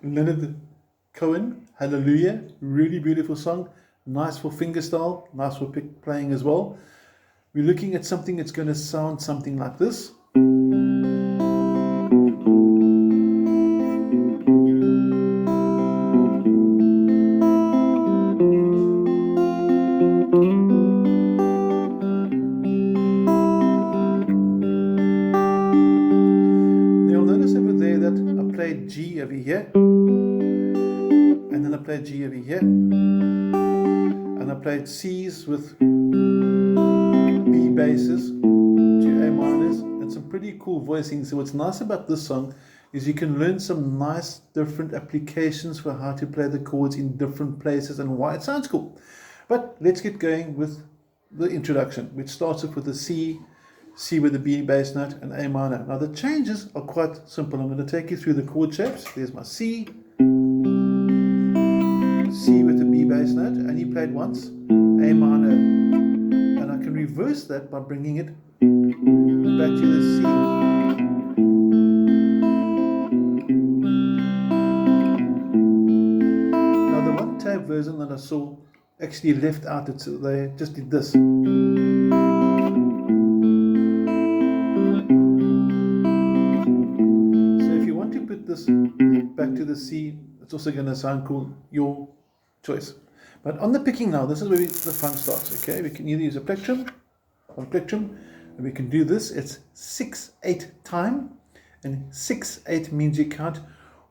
Leonard Cohan, Hallelujah, really beautiful song, nice for fingerstyle, nice for playing as well. We're looking at something that's going to sound something like this. G over here, and then I played G over here, and I played C's with B basses to A minors, and some pretty cool voicings. So what's nice about this song is you can learn some nice different applications for how to play the chords in different places and why it sounds cool. But let's get going with the introduction, which starts off with a C with the B bass note, and A minor. Now the changes are quite simple. I'm going to take you through the chord shapes. There's my C with the B bass note, and you played once, A minor, and I can reverse that by bringing it back to the C. Now the one tab version that I saw actually left out it, so they just did this. Back to the C, it's also going to sound cool, your choice. But on the picking now, this is where the fun starts, okay? We can either use a plectrum, and we can do this. It's 6/8 time, and 6/8 means you count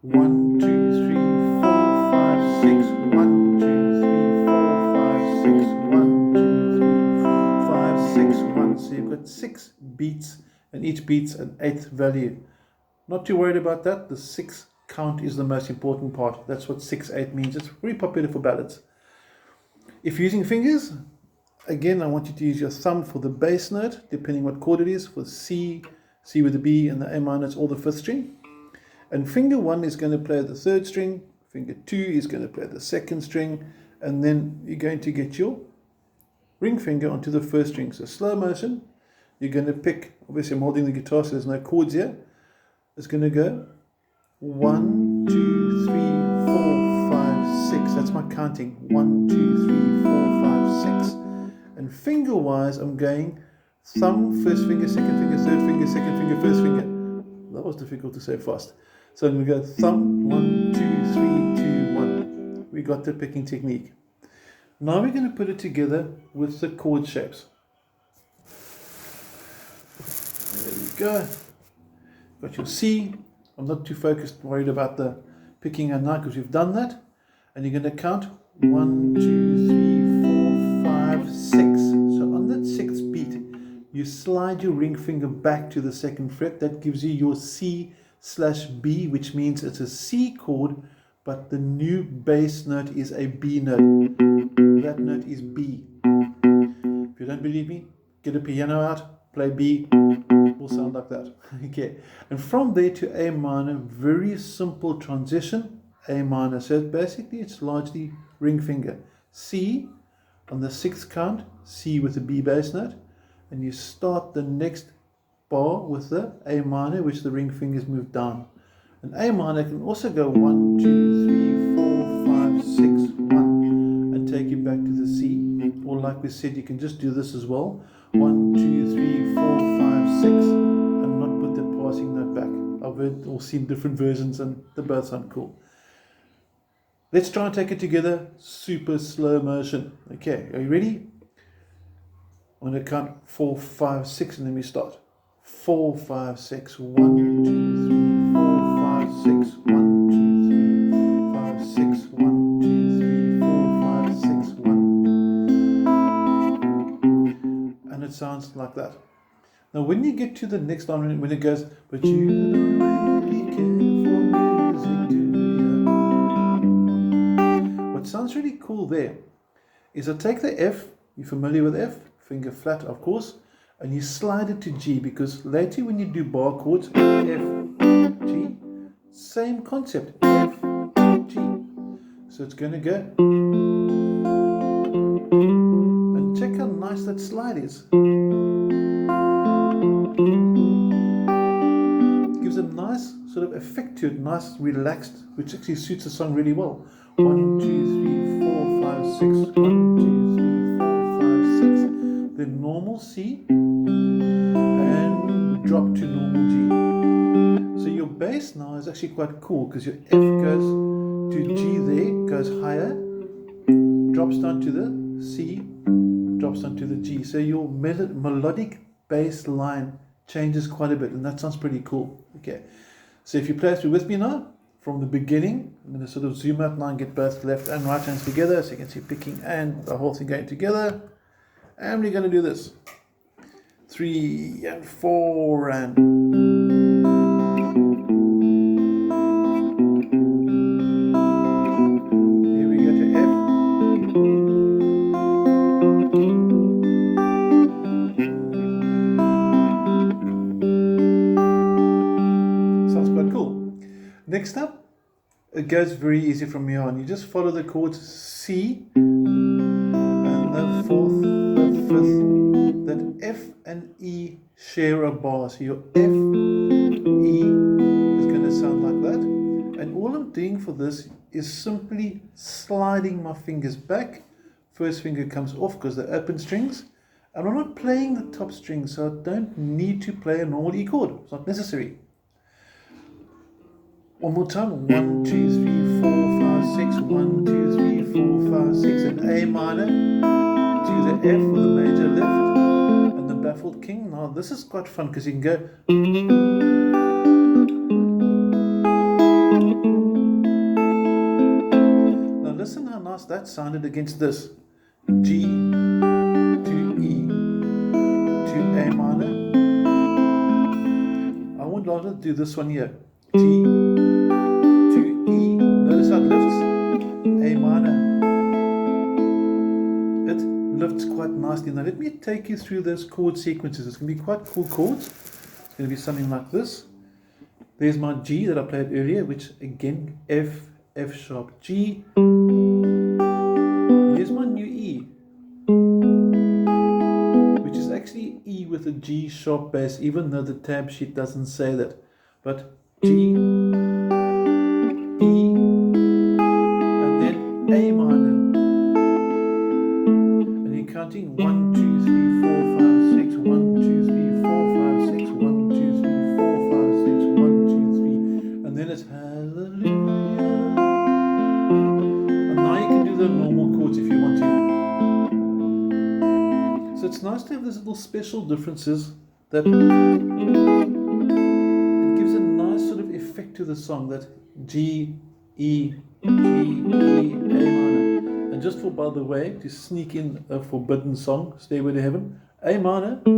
1, 2, 3, 4, 5, 6, 1, 2, 3, 4, 5, 6, 1, 2, 3, 4, 5, 6, 1. So you've got 6 beats, and each beat's an 8th value. Not too worried about that. The 6 count is the most important part. That's what 6/8 means. It's very popular for ballads. If you're using fingers, again, I want you to use your thumb for the bass note, depending what chord it is. For C with the B, and the A minor, it's all the 5th string. And finger 1 is going to play the 3rd string. Finger 2 is going to play the 2nd string. And then you're going to get your ring finger onto the 1st string. So slow motion, you're going to pick, obviously I'm holding the guitar so there's no chords here. It's going to go 1, 2, 3, 4, 5, 6. That's my counting. 1, 2, 3, 4, 5, 6. And finger wise, I'm going thumb, 1st finger, 2nd finger, 3rd finger, 2nd finger, 1st finger. That was difficult to say fast. So I'm going to go thumb, 1, 2, 3, 2, 1. We got the picking technique. Now we're going to put it together with the chord shapes. There we go. Got your C. I'm not too worried about the picking and now because we've done that. And you're going to count 1, 2, 3, 4, 5, 6. So on that 6th beat, you slide your ring finger back to the 2nd fret. That gives you your C/B, which means it's a C chord, but the new bass note is a B note. That note is B. If you don't believe me, get a piano out, play B. Will sound like that. Okay, and from there to A minor, very simple transition. A minor, so basically it's largely ring finger. C on the 6th count, C with the B bass note, and you start the next bar with the A minor, which the ring fingers move down. And A minor can also go 1, 2, 3, 4, 5, 6, 1, and take you back to the C. Or like we said, you can just do this as well. 1, 2, 3, 4, 5, 6, and not put the passing note back. I've heard or seen different versions and they both sound cool. Let's try and take it together, super slow motion. Okay, are you ready? I'm going to count 4, 5, 6 and then we start. 4, 5, 6, 1, 2, 3, 4, 5, 6, 1, 2, 3, 4, 5, 6, 1, 2, 3, 4, 5, 6, 1. And it sounds like that. Now when you get to the next line, when it goes, but you don't really care for music, do you? What sounds really cool there is I take the F, you're familiar with F, finger flat of course, and you slide it to G, because later when you do bar chords, F, G, same concept, F, G. So it's going to go, and check how nice that slide is. It gives a nice sort of effect to it, nice, relaxed, which actually suits the song really well. 1, 2, 3, 4, 5, 6. 1, 2, 3, 4, 5, 6. Then normal C and drop to normal G. So your bass now is actually quite cool because your F goes to G there, goes higher, drops down to the C, drops down to the G. So your melodic bass line changes quite a bit, and that sounds pretty cool. Okay, so if you play through with me now, from the beginning, I'm going to sort of zoom out now and get both left and right hands together so you can see picking and the whole thing going together. And we're going to do this. 3 and 4 and... Here we go to F. Sounds quite cool. Next up, it goes very easy from here on. You just follow the chords C and the fourth, the fifth. That F and E share a bar. So your F, E is going to sound like that. And all I'm doing for this is simply sliding my fingers back. First finger comes off because they're open strings. And I'm not playing the top string, so I don't need to play a normal E chord. It's not necessary. One more time. 1, 2, 3, 4, 5, 6. 1, 2, 3, 4, 5, 6. And A minor to the F with a major lift. And the baffled king. Now this is quite fun because you can go. Now listen how nice that sounded against this. G to E to A minor. I would rather do this one here. G to E. Notice how it lifts. A minor. It lifts quite nicely. Now let me take you through those chord sequences. It's going to be quite cool chords. It's going to be something like this. There's my G that I played earlier, which again, F, F sharp, G. Here's my new E, which is actually E with a G sharp bass, even though the tab sheet doesn't say that. But G, E, and then A minor. And you're counting 1, 2, 3, 4, 5, 6, 1, 2, 3, 4, 5, 6, 1, 2, 3, 4, 5, 6, 1, 2, 3, and then it's hallelujah. And now you can do the normal chords if you want to. So it's nice to have these little special differences that effect to the song, that G, E, G, E, A minor. And just for, by the way, to sneak in a forbidden song, Stairway to Heaven, A minor. There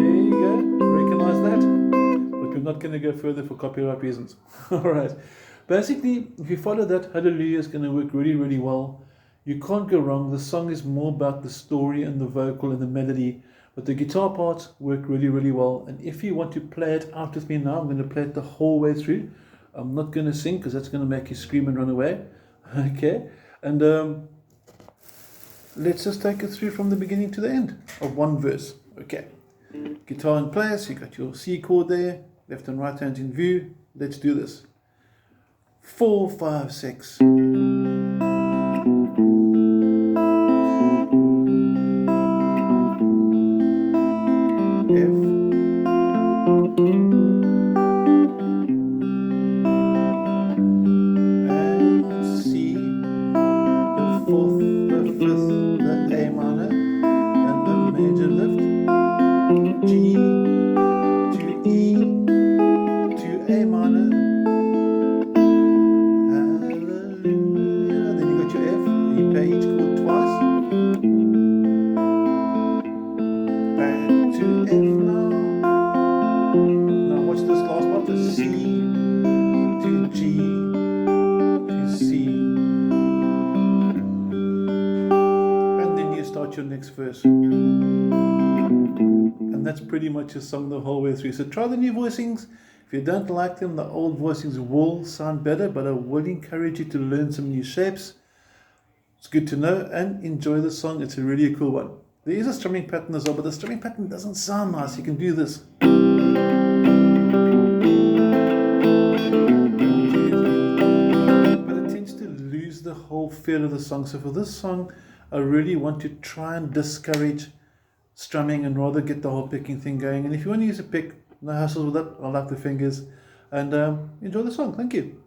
you go, recognize that. But we're not going to go further for copyright reasons. Alright, basically, if you follow that, Hallelujah is going to work really, really well. You can't go wrong. The song is more about the story and the vocal and the melody. But the guitar parts work really, really well. And if you want to play it out with me now, I'm going to play it the whole way through. I'm not going to sing because that's going to make you scream and run away. Okay. And let's just take it through from the beginning to the end of one verse. Okay. Guitar in place. You got your C chord there. Left and right hands in view. Let's do this. 4, 5, 6. F, and C, the fourth, the fifth, the A minor, and the major lift, G to E to A minor, hallelujah. Then you got your F, you play each chord twice, back to F now. Now watch this last part, the C to G to C. And then you start your next verse. And that's pretty much your song the whole way through. So try the new voicings. If you don't like them, the old voicings will sound better, but I would encourage you to learn some new shapes. It's good to know and enjoy the song. It's a really cool one. There is a strumming pattern as well, but the strumming pattern doesn't sound nice. You can do this. lose the whole feel of the song. So for this song, I really want to try and discourage strumming and rather get the whole picking thing going. And if you want to use a pick, no hassle with that. I like the fingers. And enjoy the song. Thank you.